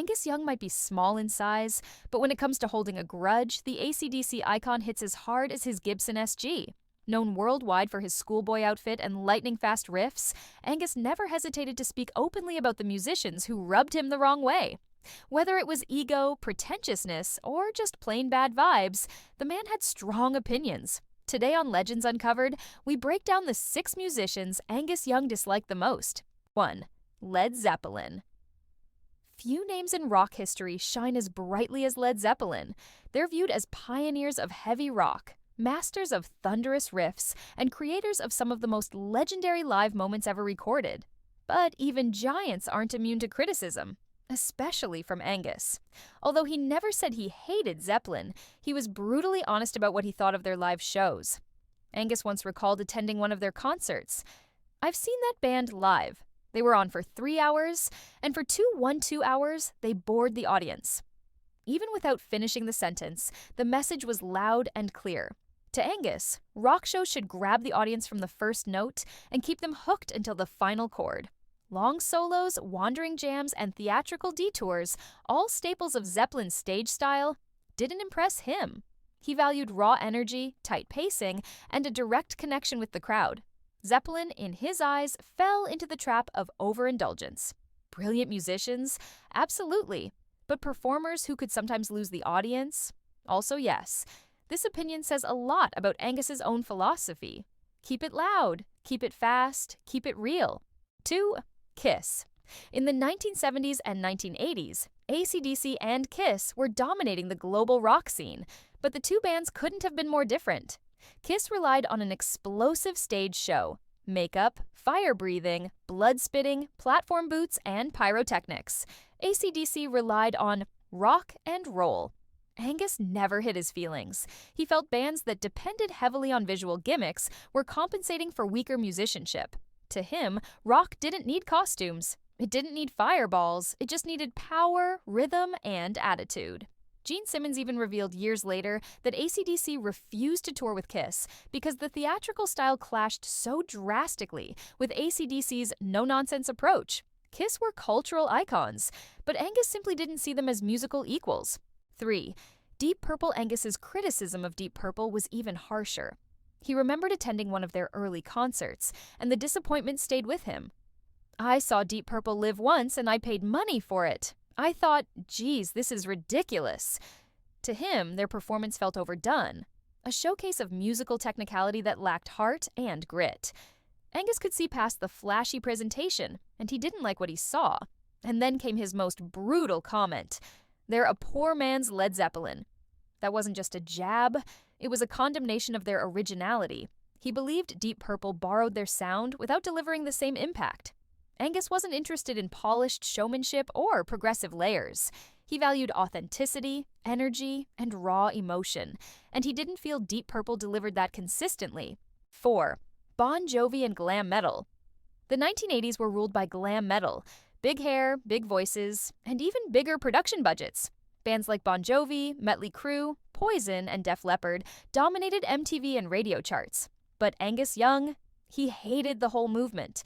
Angus Young might be small in size, but when it comes to holding a grudge, the AC/DC icon hits as hard as his Gibson SG. Known worldwide for his schoolboy outfit and lightning-fast riffs, Angus never hesitated to speak openly about the musicians who rubbed him the wrong way. Whether it was ego, pretentiousness, or just plain bad vibes, the man had strong opinions. Today on Legends Uncovered, we break down the 6 musicians Angus Young disliked the most. 1. Led Zeppelin. Few names in rock history shine as brightly as Led Zeppelin. They're viewed as pioneers of heavy rock, masters of thunderous riffs, and creators of some of the most legendary live moments ever recorded. But even giants aren't immune to criticism, especially from Angus. Although he never said he hated Zeppelin, he was brutally honest about what he thought of their live shows. Angus once recalled attending one of their concerts. "I've seen that band live. They were on for 3 hours, and for 2 hours, they bored the audience." Even without finishing the sentence, the message was loud and clear. To Angus, rock shows should grab the audience from the first note and keep them hooked until the final chord. Long solos, wandering jams, and theatrical detours, all staples of Zeppelin's stage style, didn't impress him. He valued raw energy, tight pacing, and a direct connection with the crowd. Zeppelin, in his eyes, fell into the trap of overindulgence. Brilliant musicians? Absolutely. But performers who could sometimes lose the audience? Also yes. This opinion says a lot about Angus's own philosophy. Keep it loud, keep it fast, keep it real. 2. Kiss. In the 1970s and 1980s, AC/DC and Kiss were dominating the global rock scene, but the two bands couldn't have been more different. Kiss relied on an explosive stage show, makeup, fire-breathing, blood-spitting, platform boots, and pyrotechnics. AC/DC relied on rock and roll. Angus never hid his feelings. He felt bands that depended heavily on visual gimmicks were compensating for weaker musicianship. To him, rock didn't need costumes. It didn't need fireballs. It just needed power, rhythm, and attitude. Gene Simmons even revealed years later that AC/DC refused to tour with Kiss because the theatrical style clashed so drastically with AC/DC's no-nonsense approach. Kiss were cultural icons, but Angus simply didn't see them as musical equals. 3. Deep Purple. Angus's criticism of Deep Purple was even harsher. He remembered attending one of their early concerts, and the disappointment stayed with him. "I saw Deep Purple live once, and I paid money for it. I thought, geez, this is ridiculous." To him, their performance felt overdone, a showcase of musical technicality that lacked heart and grit. Angus could see past the flashy presentation, and he didn't like what he saw. And then came his most brutal comment: "They're a poor man's Led Zeppelin." That wasn't just a jab, it was a condemnation of their originality. He believed Deep Purple borrowed their sound without delivering the same impact. Angus wasn't interested in polished showmanship or progressive layers. He valued authenticity, energy, and raw emotion, and he didn't feel Deep Purple delivered that consistently. 4. Bon Jovi and glam metal. The 1980s were ruled by glam metal. Big hair, big voices, and even bigger production budgets. Bands like Bon Jovi, Mötley Crüe, Poison, and Def Leppard dominated MTV and radio charts. But Angus Young, he hated the whole movement.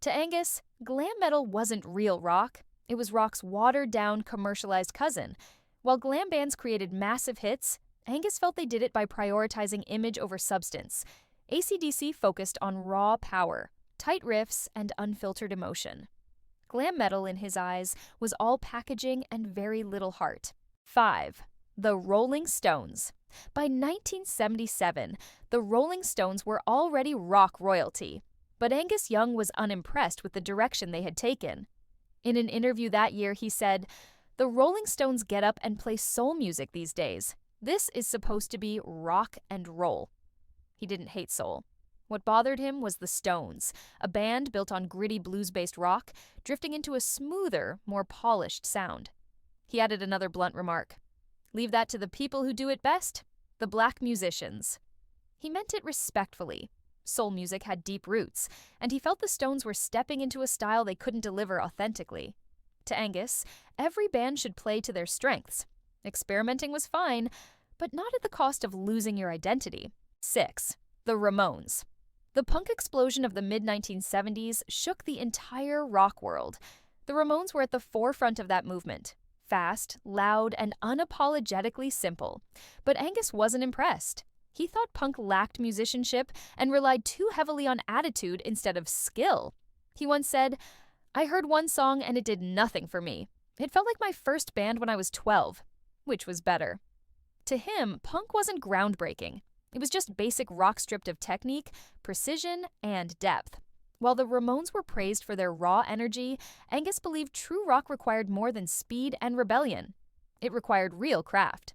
To Angus, glam metal wasn't real rock. It was rock's watered-down, commercialized cousin. While glam bands created massive hits, Angus felt they did it by prioritizing image over substance. AC/DC focused on raw power, tight riffs, and unfiltered emotion. Glam metal, in his eyes, was all packaging and very little heart. 5. The Rolling Stones. By 1977, the Rolling Stones were already rock royalty, but Angus Young was unimpressed with the direction they had taken. In an interview that year, he said, "The Rolling Stones get up and play soul music these days. This is supposed to be rock and roll." He didn't hate soul. What bothered him was the Stones, a band built on gritty blues-based rock, drifting into a smoother, more polished sound. He added another blunt remark: "Leave that to the people who do it best, the black musicians." He meant it respectfully. Soul music had deep roots, and he felt the Stones were stepping into a style they couldn't deliver authentically. To Angus, every band should play to their strengths. Experimenting was fine, but not at the cost of losing your identity. 6. The Ramones. The punk explosion of the mid-1970s shook the entire rock world. The Ramones were at the forefront of that movement. fast, loud, and unapologetically simple. But Angus wasn't impressed. He thought punk lacked musicianship and relied too heavily on attitude instead of skill. He once said, "I heard one song and it did nothing for me. It felt like my first band when I was 12, which was better." To him, punk wasn't groundbreaking. It was just basic rock stripped of technique, precision, and depth. While the Ramones were praised for their raw energy, Angus believed true rock required more than speed and rebellion. It required real craft.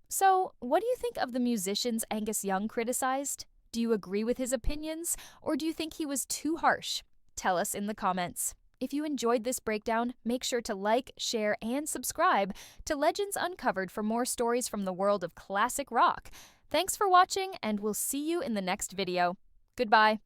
So, what do you think of the musicians Angus Young criticized? Do you agree with his opinions, or do you think he was too harsh? Tell us in the comments. If you enjoyed this breakdown, make sure to like, share, and subscribe to Legends Uncovered for more stories from the world of classic rock. Thanks for watching, and we'll see you in the next video. Goodbye.